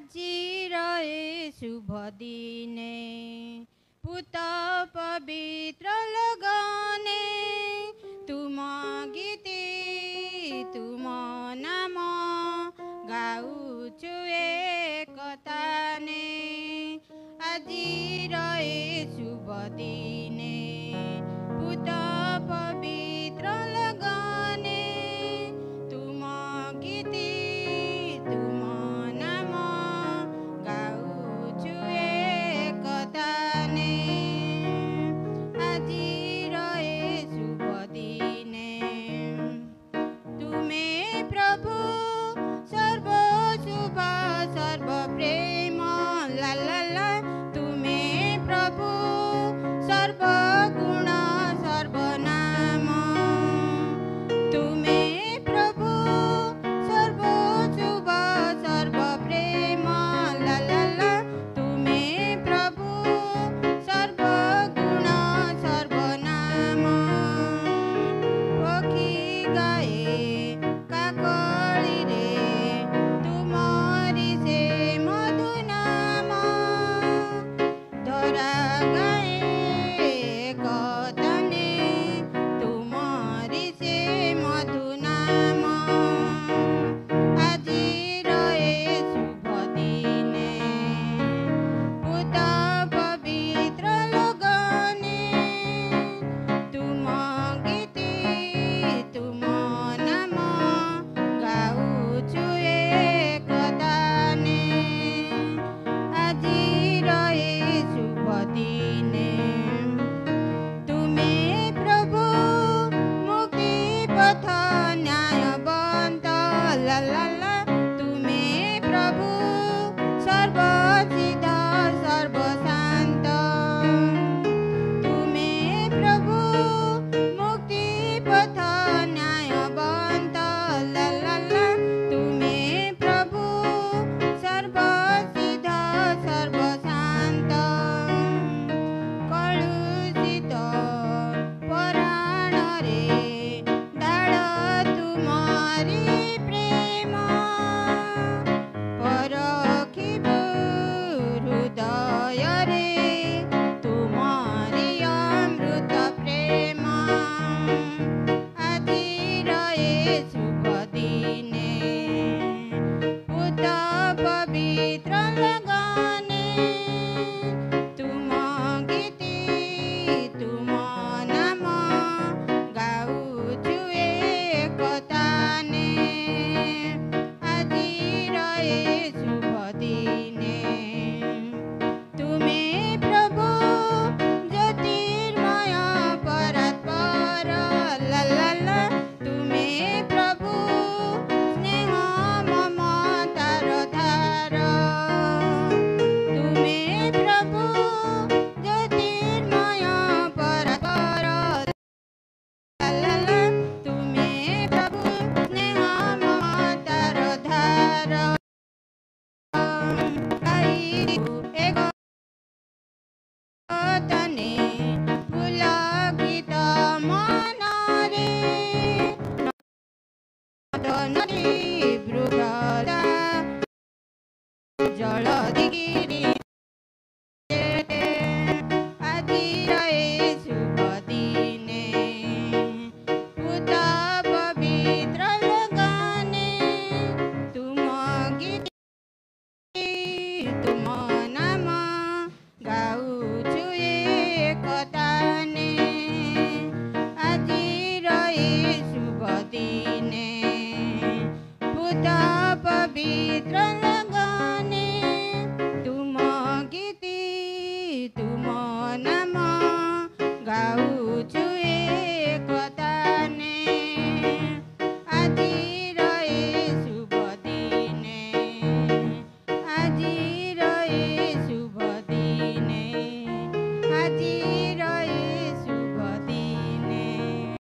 ଆଜିର ଏ ଶୁଭ ଦିନେ ପୁତ ପବିତ୍ର লগনে ତୁମ ଗୀତି ତୁମ ନାମ ଗାଉଛୁ ଏକତାନେ। ଆଜିର ଏ ଶୁଭ ଦିନେ ପୁତ ପବିତ୍ର লগনে ତୁମ ଗୀତି ତୁମ ନାମ ଗାଉଛୁ ଏକତାନେ। ଆଜିର ଏ ଶୁଭ ଦିନେ ତୁମେ ପ୍ରଭୁ ସର୍ବ ଶୁଭ ସର୍ବ ପ୍ରେମ ଲା ଲା ଲା। ତୁମେ ପ୍ରଭୁ ସର୍ବ ଗୁଣ ସର୍ବନାମ। ତୁମେ ପ୍ରଭୁ ସର୍ବ ଶୁଭ ସର୍ବ ପ୍ରେମ ଲା ଲା ଲା। ତୁମେ ପ୍ରଭୁ ସର୍ବ ଗୁଣ ସର୍ବନାମ। ପକ୍ଷୀ ଗାଏ କାକଳିରେ ତୁମରି ସେ ମଧୁ ନାମ। ଧରା ଗାଏ କତନେ ତୁମରି ସେ ମଧୁ ନାମ। ଆଜିର ଏ ଶୁଭ ଦିନେ ପୁତ ପବିତ୍ର লগନେ ତୁମ ଗୀତି ତୁମ ନାମ ଗାଉଛୁ ଏକତାନେ। ଆଜିର ଏ ଶୁଭ ଦିନେ ତୁମେ ପ୍ରଭୁ ମୁକ୍ତି ପଥ ନ୍ୟାୟବନ୍ତ ଲା ଲା ଲା। ତୁମେ ପ୍ରଭୁ ସର୍ବସିଦ୍ଧ ସର୍ବଶାନ୍ତ। ତୁମେ ପ୍ରଭୁ ମୁକ୍ତି ପଥ ନ୍ୟାୟବନ୍ତ ଲା ଲା ଲା। ତୁମେ ପ୍ରଭୁ ସର୍ବସିଦ୍ଧ ସର୍ବଶାନ୍ତ। କଳୁଷିତ ପରାଣରେ ଢାଳ ତୁମରି ପ୍ରେମ। ପରଖିବୁ ହୃଦୟରେ ତୁମରି ଅମୃତ ପ୍ରେମ। ଆଜିର ଏ ଶୁଭ ଦିନେ ପୁତ ପବିତ୍ର লগନେ ତୁମ ଗୀତି ତୁମ ନାମ ଗାଉଛୁ ଏକତାନେ। ଆଜିର ଏ ଶୁଭ ଦିନେ ତୁମେ ପ୍ରଭୁ ଜ୍ୟୋତିର୍ମୟ ପରାତ୍ପର ଲା ଲା ଲା। ତୁମେ ପ୍ରଭୁ ସ୍ନେହ ମମତାର ଧାର। ତୁମେ ପ୍ରଭୁ ଜ୍ୟୋତିର୍ମୟ ପରାତ୍ପର ଲା ଲା ଲା। ତୁମେ ପ୍ରଭୁ ସ୍ନେହ ମମତାର ଧାର। ଗାଇବୁ ଏକତାନେ ପୁଲକିତ ମନରେ ନଦନଦୀ ବୃହଦା ଜଳ ଦିଗିରି। ଆଜିର ଏ ଶୁଭ ଦିନେ ପୁତ ପବିତ୍ର লগନେ ତୁମ ଗୀତି ତୁମ ନାମ ଗାଉଛୁ ଏକତାନେ। ଆଜିର ଏ ଶୁଭ ଦିନେ ପୁତ ପବିତ୍ର লগନେ ତୁମ ଗୀତି